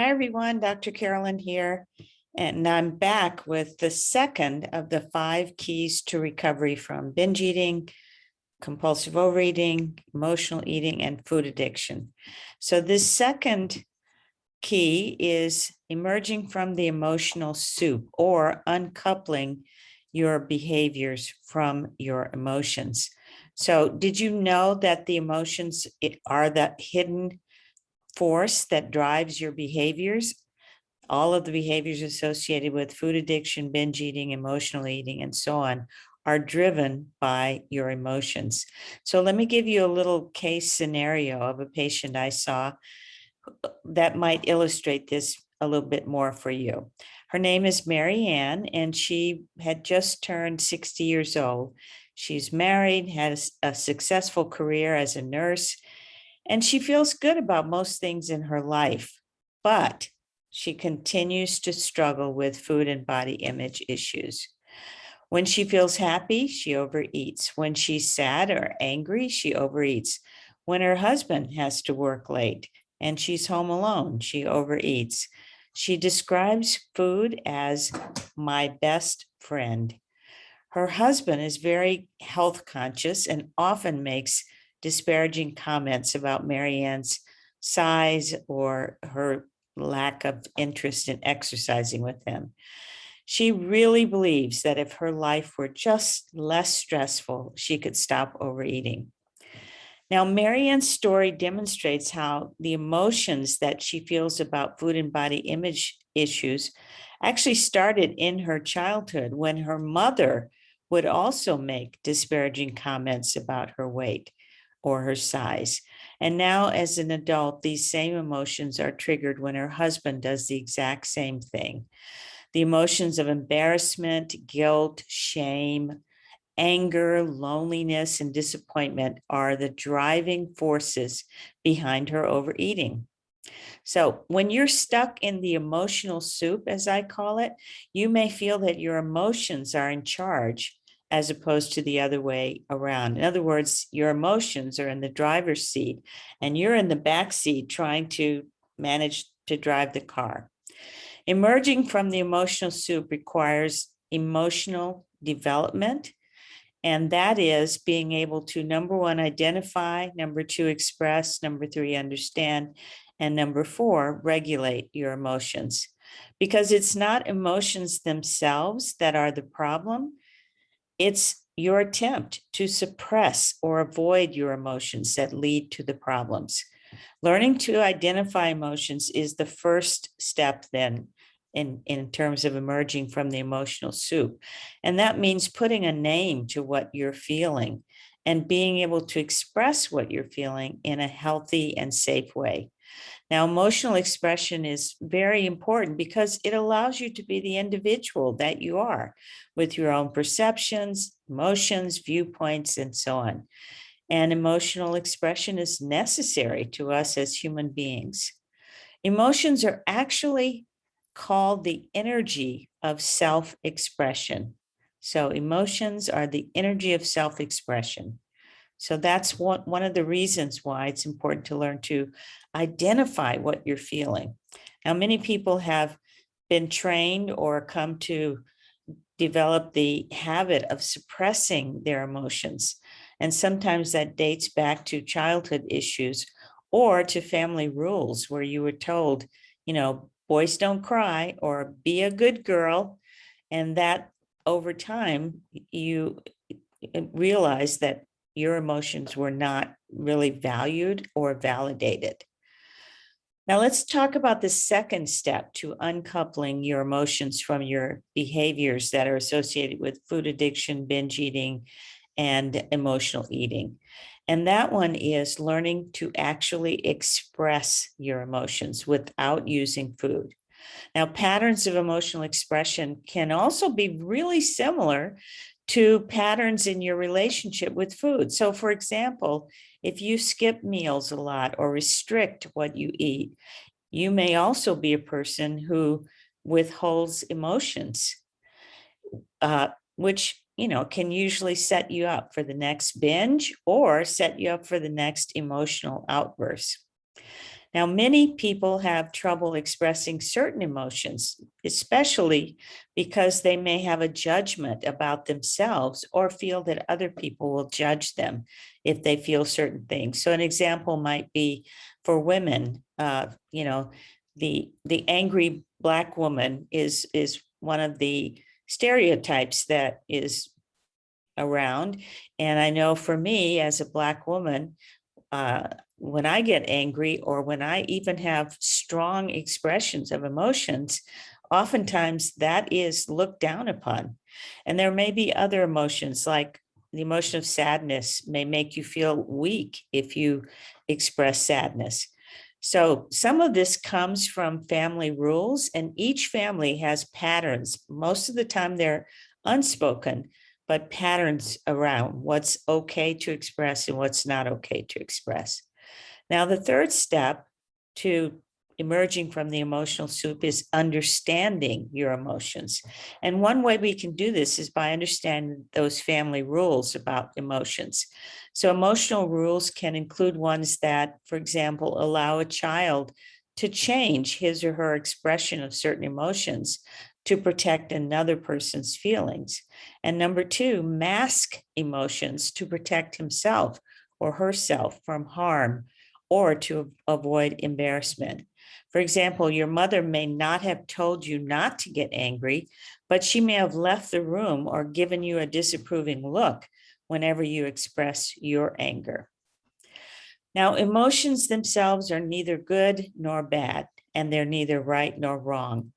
Hi, everyone. Dr. Carolyn here, and I'm back with the second of the 5 keys to recovery from binge eating, compulsive overeating, emotional eating, and food addiction. So this second key is emerging from the emotional soup or uncoupling your behaviors from your emotions. So did you know that the emotions are the hidden force that drives your behaviors? All of the behaviors associated with food addiction, binge eating, emotional eating, and so on are driven by your emotions. So let me give you a little case scenario of a patient I saw that might illustrate this a little bit more for you. Her name is Mary Ann, and she had just turned 60 years old. She's married, has a successful career as a nurse, and she feels good about most things in her life, but she continues to struggle with food and body image issues. When she feels happy, she overeats. When she's sad or angry, she overeats. When her husband has to work late and she's home alone, she overeats. She describes food as my best friend. Her husband is very health conscious and often makes disparaging comments about Marianne's size or her lack of interest in exercising with him. She really believes that if her life were just less stressful, she could stop overeating. Now, Marianne's story demonstrates how the emotions that she feels about food and body image issues actually started in her childhood when her mother would also make disparaging comments about her weight or her size. And now, as an adult, these same emotions are triggered when her husband does the exact same thing. The emotions of embarrassment, guilt, shame, anger, loneliness, and disappointment are the driving forces behind her overeating. So when you're stuck in the emotional soup, as I call it, you may feel that your emotions are in charge as opposed to the other way around. In other words, your emotions are in the driver's seat and you're in the back seat trying to manage to drive the car. Emerging from the emotional soup requires emotional development. And that is being able to, number 1, identify, number 2, express, number 3, understand, and number 4, regulate your emotions. Because it's not emotions themselves that are the problem. It's your attempt to suppress or avoid your emotions that lead to the problems. Learning to identify emotions is the first step then in terms of emerging from the emotional soup. And that means putting a name to what you're feeling and being able to express what you're feeling in a healthy and safe way. Now, emotional expression is very important because it allows you to be the individual that you are with your own perceptions, emotions, viewpoints, and so on. And emotional expression is necessary to us as human beings. Emotions are actually called the energy of self-expression. So emotions are the energy of self-expression. So that's one of the reasons why it's important to learn to identify what you're feeling. Now, many people have been trained or come to develop the habit of suppressing their emotions. And sometimes that dates back to childhood issues or to family rules where you were told, boys don't cry or be a good girl. And that over time, you realize that your emotions were not really valued or validated. Now let's talk about the second step to uncoupling your emotions from your behaviors that are associated with food addiction, binge eating, and emotional eating. And that one is learning to actually express your emotions without using food. Now, patterns of emotional expression can also be really similar to patterns in your relationship with food. So, for example, if you skip meals a lot or restrict what you eat, you may also be a person who withholds emotions, which can usually set you up for the next binge or set you up for the next emotional outburst. Now, many people have trouble expressing certain emotions, especially because they may have a judgment about themselves or feel that other people will judge them if they feel certain things. So an example might be for women, the angry Black woman is one of the stereotypes that is around. And I know for me as a Black woman, uh, when I get angry or when I even have strong expressions of emotions, oftentimes that is looked down upon. And there may be other emotions, like the emotion of sadness may make you feel weak if you express sadness. So some of this comes from family rules, and each family has patterns. Most of the time they're unspoken, but patterns around what's okay to express and what's not okay to express. Now, the third step to emerging from the emotional soup is understanding your emotions. And one way we can do this is by understanding those family rules about emotions. So emotional rules can include ones that, for example, allow a child to change his or her expression of certain emotions to protect another person's feelings. And number two, mask emotions to protect himself or herself from harm or to avoid embarrassment. For example, your mother may not have told you not to get angry, but she may have left the room or given you a disapproving look whenever you express your anger. Now, emotions themselves are neither good nor bad, and they're neither right nor wrong.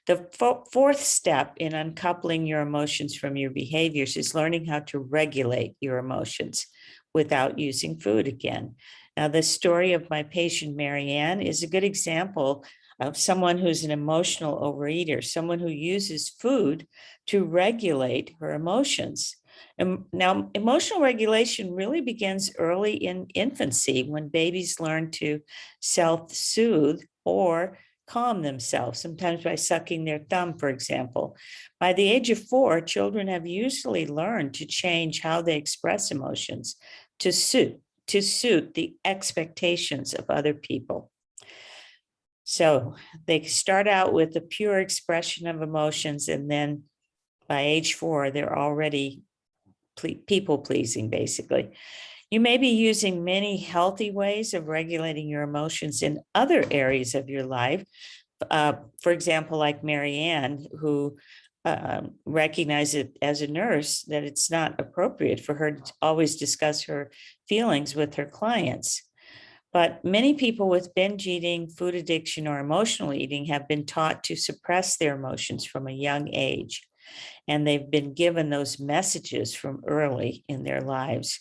The fourth step in uncoupling your emotions from your behaviors is learning how to regulate your emotions without using food again. Now, the story of my patient, Marianne, is a good example of someone who's an emotional overeater, someone who uses food to regulate her emotions. And now, emotional regulation really begins early in infancy when babies learn to self-soothe or calm themselves, sometimes by sucking their thumb, for example. By the age of 4, children have usually learned to change how they express emotions to suit the expectations of other people. So they start out with a pure expression of emotions, and then by age 4, they're already people pleasing, basically. You may be using many healthy ways of regulating your emotions in other areas of your life. For example, like Marianne, who recognized it as a nurse that it's not appropriate for her to always discuss her feelings with her clients. But many people with binge eating, food addiction, or emotional eating have been taught to suppress their emotions from a young age. And they've been given those messages from early in their lives.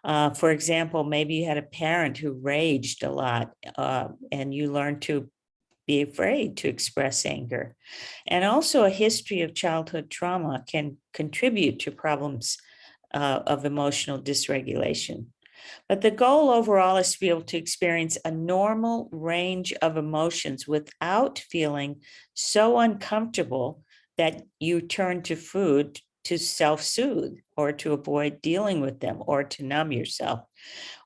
For example, maybe you had a parent who raged a lot, and you learned to be afraid to express anger. And also a history of childhood trauma can contribute to problems of emotional dysregulation. But the goal overall is to be able to experience a normal range of emotions without feeling so uncomfortable that you turn to food to self-soothe or to avoid dealing with them or to numb yourself.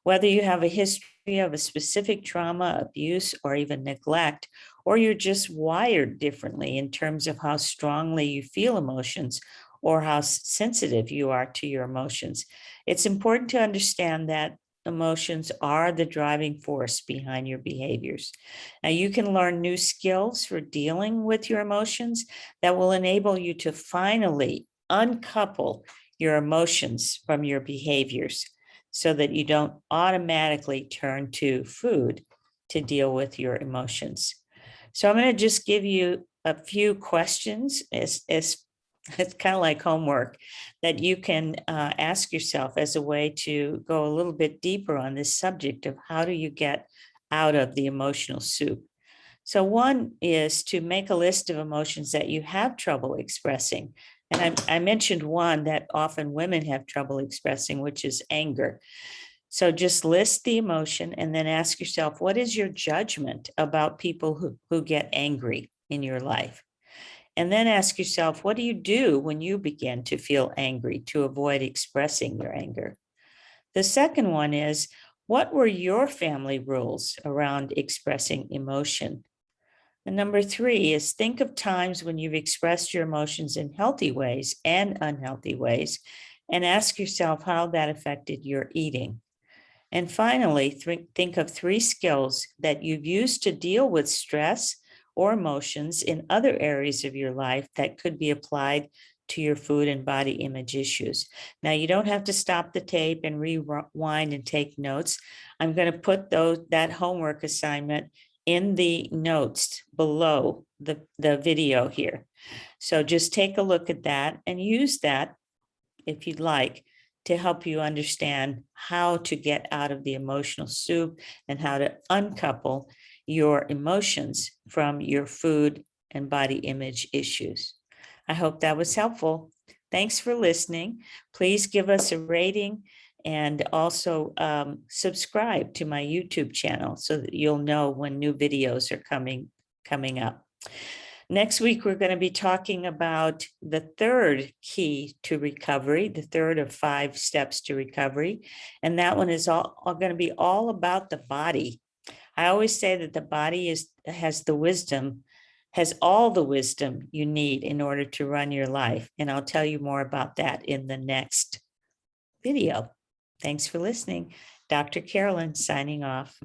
Whether you have a history of a specific trauma, abuse, or even neglect, or you're just wired differently in terms of how strongly you feel emotions or how sensitive you are to your emotions, it's important to understand that emotions are the driving force behind your behaviors. Now, you can learn new skills for dealing with your emotions that will enable you to finally uncouple your emotions from your behaviors so that you don't automatically turn to food to deal with your emotions. So I'm going to just give you a few questions as it's kind of like homework that you can ask yourself as a way to go a little bit deeper on this subject of how do you get out of the emotional soup. So one is to make a list of emotions that you have trouble expressing. And I mentioned one that often women have trouble expressing, which is anger. So just list the emotion and then ask yourself, what is your judgment about people who get angry in your life? And then ask yourself, what do you do when you begin to feel angry to avoid expressing your anger? The second one is, What were your family rules around expressing emotion? And number 3 is think of times when you've expressed your emotions in healthy ways and unhealthy ways, and ask yourself how that affected your eating. And finally, think of 3 skills that you've used to deal with stress or emotions in other areas of your life that could be applied to your food and body image issues. Now, you don't have to stop the tape and rewind and take notes. I'm going to put that homework assignment in the notes below the video here. So just take a look at that and use that if you'd like to help you understand how to get out of the emotional soup and how to uncouple your emotions from your food and body image issues. I hope that was helpful. Thanks for listening. Please give us a rating and also subscribe to my YouTube channel so that you'll know when new videos are coming up. Next week, we're going to be talking about the 3rd key to recovery, the 3rd of 5 steps to recovery. And that one is all going to be all about the body. I always say that the body has all the wisdom you need in order to run your life. And I'll tell you more about that in the next video. Thanks for listening. Dr. Carolyn signing off.